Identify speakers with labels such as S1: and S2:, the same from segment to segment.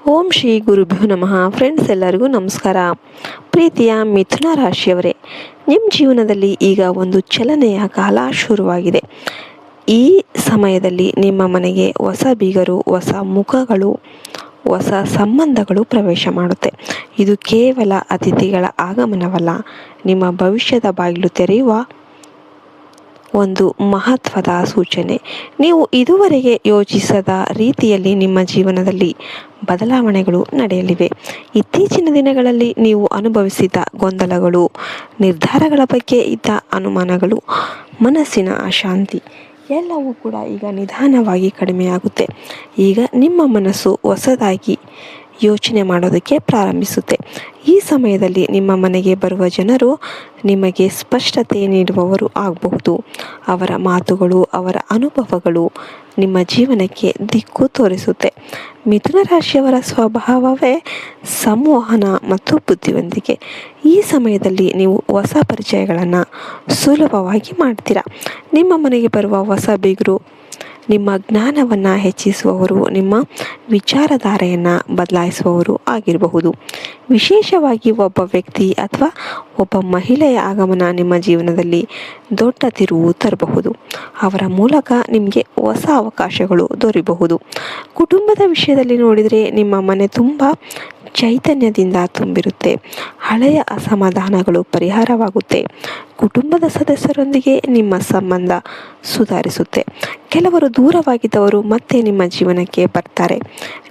S1: ಓಂ ಶ್ರೀ ಗುರುಭ್ಯೋ ನಮಃ. ಫ್ರೆಂಡ್ಸ್, ಎಲ್ಲರಿಗೂ ನಮಸ್ಕಾರ. ಪ್ರೀತಿಯ ಮಿಥುನ ರಾಶಿಯವರೇ, ನಿಮ್ಮ ಜೀವನದಲ್ಲಿ ಈಗ ಒಂದು ಚಲನೆಯ ಕಾಲ ಶುರುವಾಗಿದೆ. ಈ ಸಮಯದಲ್ಲಿ ನಿಮ್ಮ ಮನೆಗೆ ಹೊಸ ಬೀಗರು, ಹೊಸ ಮುಖಗಳು, ಹೊಸ ಸಂಬಂಧಗಳು ಪ್ರವೇಶ ಮಾಡುತ್ತೆ. ಇದು ಕೇವಲ ಅತಿಥಿಗಳ ಆಗಮನವಲ್ಲ, ನಿಮ್ಮ ಭವಿಷ್ಯದ ಬಾಗಿಲು ತೆರೆಯುವ ಒಂದು ಮಹತ್ವದ ಸೂಚನೆ. ನೀವು ಇದುವರೆಗೆ ಯೋಚಿಸದ ರೀತಿಯಲ್ಲಿ ನಿಮ್ಮ ಜೀವನದಲ್ಲಿ ಬದಲಾವಣೆಗಳು ನಡೆಯಲಿವೆ. ಇತ್ತೀಚಿನ ದಿನಗಳಲ್ಲಿ ನೀವು ಅನುಭವಿಸಿದ ಗೊಂದಲಗಳು, ನಿರ್ಧಾರಗಳ ಬಗ್ಗೆ ಇದ್ದ ಅನುಮಾನಗಳು, ಮನಸ್ಸಿನ ಅಶಾಂತಿ ಎಲ್ಲವೂ ಕೂಡ ಈಗ ನಿಧಾನವಾಗಿ ಕಡಿಮೆಯಾಗುತ್ತೆ. ಈಗ ನಿಮ್ಮ ಮನಸ್ಸು ಹೊಸದಾಗಿ ಯೋಚನೆ ಮಾಡೋದಕ್ಕೆ ಪ್ರಾರಂಭಿಸುತ್ತೆ. ಈ ಸಮಯದಲ್ಲಿ ನಿಮ್ಮ ಮನೆಗೆ ಬರುವ ಜನರು ನಿಮಗೆ ಸ್ಪಷ್ಟತೆ ನೀಡುವವರು ಆಗಬಹುದು. ಅವರ ಮಾತುಗಳು, ಅವರ ಅನುಭವಗಳು ನಿಮ್ಮ ಜೀವನಕ್ಕೆ ದಿಕ್ಕು ತೋರಿಸುತ್ತೆ. ಮಿಥುನ ರಾಶಿಯವರ ಸ್ವಭಾವವೇ ಸಂವಹನ ಮತ್ತು ಬುದ್ಧಿವಂತಿಕೆ. ಈ ಸಮಯದಲ್ಲಿ ನೀವು ಹೊಸ ಪರಿಚಯಗಳನ್ನು ಸುಲಭವಾಗಿ ಮಾಡ್ತೀರಾ. ನಿಮ್ಮ ಮನೆಗೆ ಬರುವ ಹೊಸ ಬೀಗರು ನಿಮ್ಮ ಜ್ಞಾನವನ್ನು ಹೆಚ್ಚಿಸುವವರು, ನಿಮ್ಮ ವಿಚಾರಧಾರೆಯನ್ನು ಬದಲಾಯಿಸುವವರು ಆಗಿರಬಹುದು. ವಿಶೇಷವಾಗಿ ಒಬ್ಬ ವ್ಯಕ್ತಿ ಅಥವಾ ಒಬ್ಬ ಮಹಿಳೆಯ ಆಗಮನ ನಿಮ್ಮ ಜೀವನದಲ್ಲಿ ದೊಡ್ಡ ತಿರುವು ತರಬಹುದು. ಅವರ ಮೂಲಕ ನಿಮಗೆ ಹೊಸ ಅವಕಾಶಗಳು ದೊರೆಯಬಹುದು. ಕುಟುಂಬದ ವಿಷಯದಲ್ಲಿ ನೋಡಿದರೆ ನಿಮ್ಮ ಮನೆ ತುಂಬ ಚೈತನ್ಯದಿಂದ ತುಂಬಿರುತ್ತೆ. ಹಳೆಯ ಅಸಮಾಧಾನಗಳು ಪರಿಹಾರವಾಗುತ್ತೆ. ಕುಟುಂಬದ ಸದಸ್ಯರೊಂದಿಗೆ ನಿಮ್ಮ ಸಂಬಂಧ ಸುಧಾರಿಸುತ್ತೆ. ಕೆಲವರು ದೂರವಾಗಿದ್ದವರು ಮತ್ತೆ ನಿಮ್ಮ ಜೀವನಕ್ಕೆ ಬರ್ತಾರೆ.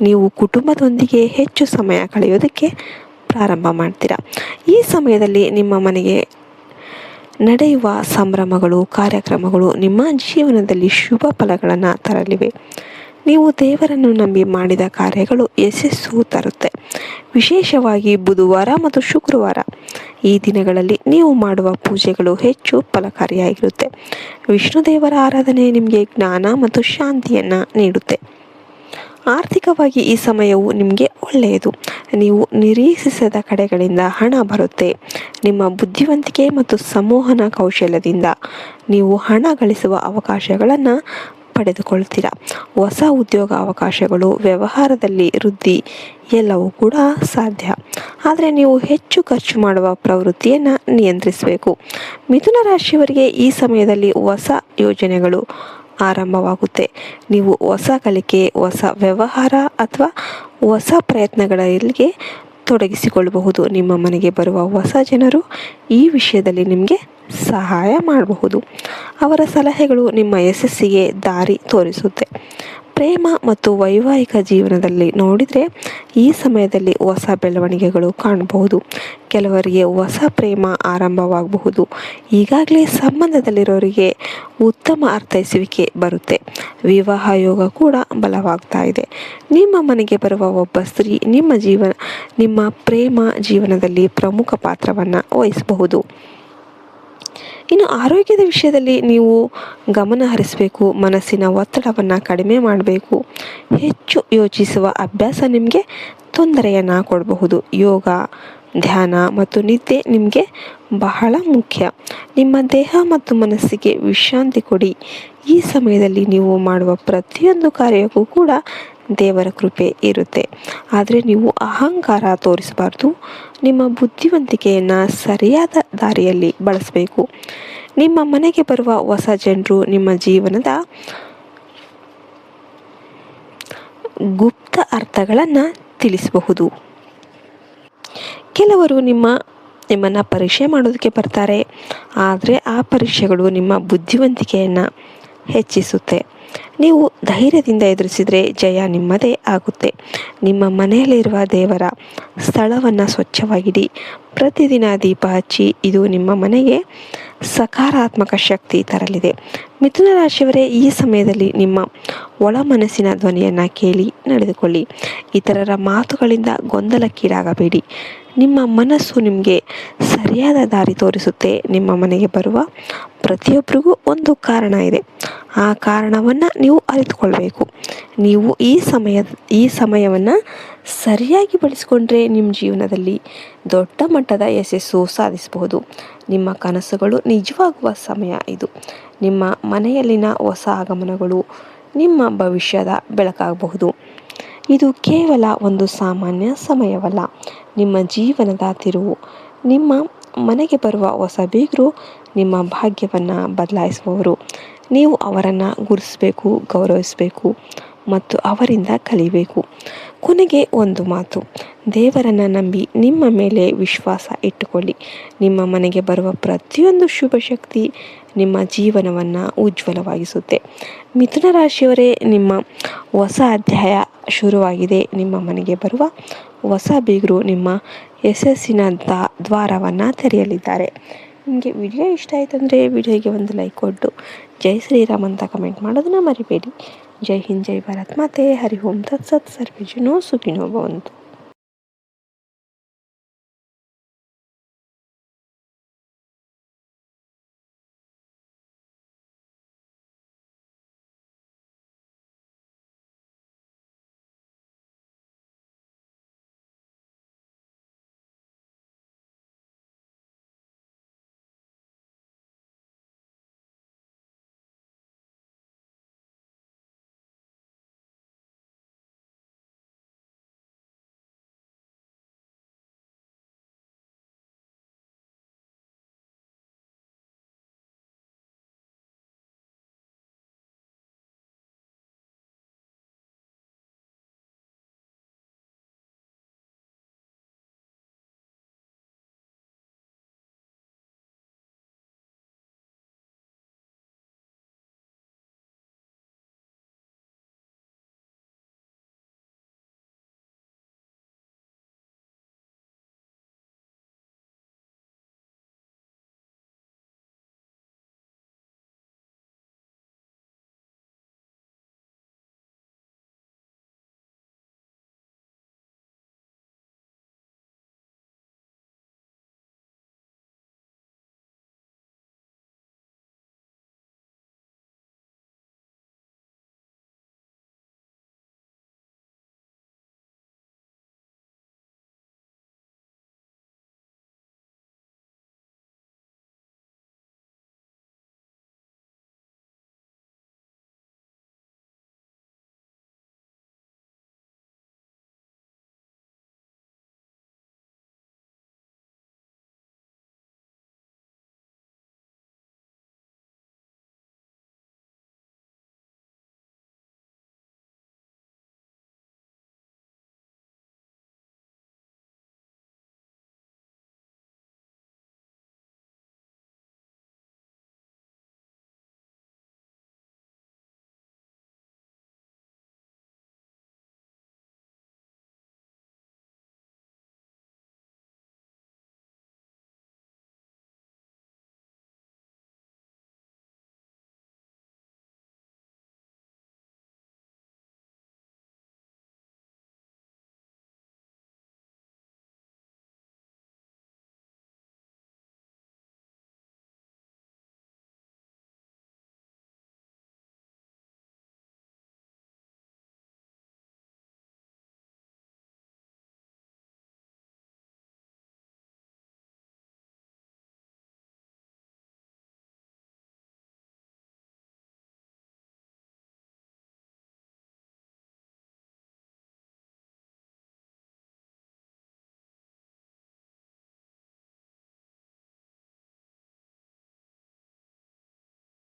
S1: ನೀವು ಕುಟುಂಬದೊಂದಿಗೆ ಹೆಚ್ಚು ಸಮಯ ಕಳೆಯೋದಕ್ಕೆ ಪ್ರಾರಂಭ ಮಾಡ್ತೀರಾ. ಈ ಸಮಯದಲ್ಲಿ ನಿಮ್ಮ ಮನೆಗೆ ನಡೆಯುವ ಸಂಭ್ರಮಗಳು, ಕಾರ್ಯಕ್ರಮಗಳು ನಿಮ್ಮ ಜೀವನದಲ್ಲಿ ಶುಭ ಫಲಗಳನ್ನು ತರಲಿವೆ. ನೀವು ದೇವರನ್ನು ನಂಬಿ ಮಾಡಿದ ಕಾರ್ಯಗಳು ಯಶಸ್ಸು ತರುತ್ತೆ. ವಿಶೇಷವಾಗಿ ಬುಧವಾರ ಮತ್ತು ಶುಕ್ರವಾರ ಈ ದಿನಗಳಲ್ಲಿ ನೀವು ಮಾಡುವ ಪೂಜೆಗಳು ಹೆಚ್ಚು ಫಲಕಾರಿಯಾಗಿರುತ್ತೆ. ವಿಷ್ಣು ದೇವರ ಆರಾಧನೆ ನಿಮಗೆ ಜ್ಞಾನ ಮತ್ತು ಶಾಂತಿಯನ್ನು ನೀಡುತ್ತೆ. ಆರ್ಥಿಕವಾಗಿ ಈ ಸಮಯವು ನಿಮಗೆ ಒಳ್ಳೆಯದು. ನೀವು ನಿರೀಕ್ಷಿಸದ ಕಡೆಗಳಿಂದ ಹಣ ಬರುತ್ತೆ. ನಿಮ್ಮ ಬುದ್ಧಿವಂತಿಕೆ ಮತ್ತು ಸಂವಹನ ಕೌಶಲ್ಯದಿಂದ ನೀವು ಹಣ ಗಳಿಸುವ ಅವಕಾಶಗಳನ್ನು ಪಡೆದುಕೊಳ್ತೀರಾ. ಹೊಸ ಉದ್ಯೋಗ ಅವಕಾಶಗಳು, ವ್ಯವಹಾರದಲ್ಲಿ ವೃದ್ಧಿ ಎಲ್ಲವೂ ಕೂಡ ಸಾಧ್ಯ. ಆದರೆ ನೀವು ಹೆಚ್ಚು ಖರ್ಚು ಮಾಡುವ ಪ್ರವೃತ್ತಿಯನ್ನು ನಿಯಂತ್ರಿಸಬೇಕು. ಮಿಥುನ ರಾಶಿಯವರಿಗೆ ಈ ಸಮಯದಲ್ಲಿ ಹೊಸ ಯೋಜನೆಗಳು ಆರಂಭವಾಗುತ್ತೆ. ನೀವು ಹೊಸ ಕಲಿಕೆ, ಹೊಸ ವ್ಯವಹಾರ ಅಥವಾ ಹೊಸ ಪ್ರಯತ್ನಗಳಿಗೆ ತೊಡಗಿಸಿಕೊಳ್ಳಬಹುದು. ನಿಮ್ಮ ಮನೆಗೆ ಬರುವ ಹೊಸ ಜನರು ಈ ವಿಷಯದಲ್ಲಿ ನಿಮಗೆ ಸಹಾಯ ಮಾಡಬಹುದು. ಅವರ ಸಲಹೆಗಳು ನಿಮ್ಮ ಯಶಸ್ಸಿಗೆ ದಾರಿ ತೋರಿಸುತ್ತೆ. ಪ್ರೇಮ ಮತ್ತು ವೈವಾಹಿಕ ಜೀವನದಲ್ಲಿ ನೋಡಿದರೆ ಈ ಸಮಯದಲ್ಲಿ ಹೊಸ ಬೆಳವಣಿಗೆಗಳು ಕಾಣಬಹುದು. ಕೆಲವರಿಗೆ ಹೊಸ ಪ್ರೇಮ ಆರಂಭವಾಗಬಹುದು. ಈಗಾಗಲೇ ಸಂಬಂಧದಲ್ಲಿರೋರಿಗೆ ಉತ್ತಮ ಅರ್ಥೈಸುವಿಕೆ ಬರುತ್ತೆ. ವಿವಾಹ ಯೋಗ ಕೂಡ ಬಲವಾಗ್ತಾ ಇದೆ. ನಿಮ್ಮ ಮನೆಗೆ ಬರುವ ಒಬ್ಬ ಸ್ತ್ರೀ ನಿಮ್ಮ ಪ್ರೇಮ ಜೀವನದಲ್ಲಿ ಪ್ರಮುಖ ಪಾತ್ರವನ್ನು ವಹಿಸಬಹುದು. ಇನ್ನು ಆರೋಗ್ಯದ ವಿಷಯದಲ್ಲಿ ನೀವು ಗಮನ ಹರಿಸಬೇಕು. ಮನಸ್ಸಿನ ಒತ್ತಡವನ್ನು ಕಡಿಮೆ ಮಾಡಬೇಕು. ಹೆಚ್ಚು ಯೋಚಿಸುವ ಅಭ್ಯಾಸ ನಿಮಗೆ ತೊಂದರೆಯನ್ನು ಕೊಡಬಹುದು. ಯೋಗ, ಧ್ಯಾನ ಮತ್ತು ನಿದ್ದೆ ನಿಮಗೆ ಬಹಳ ಮುಖ್ಯ. ನಿಮ್ಮ ದೇಹ ಮತ್ತು ಮನಸ್ಸಿಗೆ ವಿಶ್ರಾಂತಿ ಕೊಡಿ. ಈ ಸಮಯದಲ್ಲಿ ನೀವು ಮಾಡುವ ಪ್ರತಿಯೊಂದು ಕಾರ್ಯಕ್ಕೂ ಕೂಡ ದೇವರ ಕೃಪೆ ಇರುತ್ತೆ. ಆದರೆ ನೀವು ಅಹಂಕಾರ ತೋರಿಸಬಾರ್ದು. ನಿಮ್ಮ ಬುದ್ಧಿವಂತಿಕೆಯನ್ನು ಸರಿಯಾದ ದಾರಿಯಲ್ಲಿ ಬಳಸಬೇಕು. ನಿಮ್ಮ ಮನೆಗೆ ಬರುವ ಹೊಸ ಜನರು ನಿಮ್ಮ ಜೀವನದ ಗುಪ್ತ ಅರ್ಥಗಳನ್ನು ತಿಳಿಸಬಹುದು. ಕೆಲವರು ನಿಮ್ಮನ್ನು ಪರೀಕ್ಷೆ ಮಾಡೋದಕ್ಕೆ ಬರ್ತಾರೆ. ಆದರೆ ಆ ಪರೀಕ್ಷೆಗಳು ನಿಮ್ಮ ಬುದ್ಧಿವಂತಿಕೆಯನ್ನು ಹೆಚ್ಚಿಸುತ್ತೆ. ನೀವು ಧೈರ್ಯದಿಂದ ಎದುರಿಸಿದರೆ ಜಯ ನಿಮ್ಮದೇ ಆಗುತ್ತೆ. ನಿಮ್ಮ ಮನೆಯಲ್ಲಿರುವ ದೇವರ ಸ್ಥಳವನ್ನು ಸ್ವಚ್ಛವಾಗಿಡಿ. ಪ್ರತಿದಿನ ದೀಪ ಹಚ್ಚಿ. ಇದು ನಿಮ್ಮ ಮನೆಗೆ ಸಕಾರಾತ್ಮಕ ಶಕ್ತಿ ತರಲಿದೆ. ಮಿಥುನ ರಾಶಿಯವರೇ, ಈ ಸಮಯದಲ್ಲಿ ನಿಮ್ಮ ಒಳ ಮನಸ್ಸಿನ ಧ್ವನಿಯನ್ನು ಕೇಳಿ ನಡೆದುಕೊಳ್ಳಿ. ಇತರರ ಮಾತುಗಳಿಂದ ಗೊಂದಲಕ್ಕೀಡಾಗಬೇಡಿ. ನಿಮ್ಮ ಮನಸ್ಸು ನಿಮಗೆ ಸರಿಯಾದ ದಾರಿ ತೋರಿಸುತ್ತೆ. ನಿಮ್ಮ ಮನೆಗೆ ಬರುವ ಪ್ರತಿಯೊಬ್ಬರಿಗೂ ಒಂದು ಕಾರಣ ಇದೆ. ಆ ಕಾರಣವನ್ನು ನೀವು ಅರಿತುಕೊಳ್ಬೇಕು. ನೀವು ಈ ಸಮಯವನ್ನು ಸರಿಯಾಗಿ ಬಳಸಿಕೊಂಡ್ರೆ ನಿಮ್ಮ ಜೀವನದಲ್ಲಿ ದೊಡ್ಡ ಮಟ್ಟದ ಯಶಸ್ಸು ಸಾಧಿಸಬಹುದು. ನಿಮ್ಮ ಕನಸುಗಳು ನಿಜವಾಗುವ ಸಮಯ ಇದು. ನಿಮ್ಮ ಮನೆಯಲ್ಲಿನ ಹೊಸ ಆಗಮನಗಳು ನಿಮ್ಮ ಭವಿಷ್ಯದ ಬೆಳಕಾಗಬಹುದು. ಇದು ಕೇವಲ ಒಂದು ಸಾಮಾನ್ಯ ಸಮಯವಲ್ಲ, ನಿಮ್ಮ ಜೀವನದ ತಿರುವು. ನಿಮ್ಮ ಮನೆಗೆ ಬರುವ ಹೊಸ ಬೀಗರು ನಿಮ್ಮ ಭಾಗ್ಯವನ್ನು ಬದಲಾಯಿಸುವವರು. ನೀವು ಅವರನ್ನು ಗುರುತಿಸಬೇಕು, ಗೌರವಿಸಬೇಕು ಮತ್ತು ಅವರಿಂದ ಕಲಿಬೇಕು. ಕೊನೆಗೆ ಒಂದು ಮಾತು, ದೇವರನ್ನು ನಂಬಿ ನಿಮ್ಮ ಮೇಲೆ ವಿಶ್ವಾಸ ಇಟ್ಟುಕೊಳ್ಳಿ. ನಿಮ್ಮ ಮನೆಗೆ ಬರುವ ಪ್ರತಿಯೊಂದು ಶುಭ ಶಕ್ತಿ ನಿಮ್ಮ ಜೀವನವನ್ನು ಉಜ್ವಲವಾಗಿಸುತ್ತೆ. ಮಿಥುನ ರಾಶಿಯವರೇ, ನಿಮ್ಮ ಹೊಸ ಅಧ್ಯಾಯ ಶುರುವಾಗಿದೆ. ನಿಮ್ಮ ಮನೆಗೆ ಬರುವ ಹೊಸ ಬೀಗರು ನಿಮ್ಮ ಯಶಸ್ಸಿನ ದ್ವಾರವನ್ನು ತೆರೆಯಲಿದ್ದಾರೆ. ನಿಮಗೆ ವಿಡಿಯೋ ಇಷ್ಟ ಆಯಿತು ಅಂದರೆ ವಿಡಿಯೋಗೆ ಒಂದು ಲೈಕ್ ಕೊಟ್ಟು ಜೈ ಶ್ರೀರಾಮ್ ಅಂತ ಕಮೆಂಟ್ ಮಾಡೋದನ್ನು ಮರಿಬೇಡಿ. ಜೈ ಹಿಂದ್, ಜೈ ಭಾರತ್ ಮಾತೆ. ಹರಿ ಓಂ ತತ್ಸತ್. ಸರ್ವೇ ಜನೋ ಸುಖಿನೋ ಭವಂತು.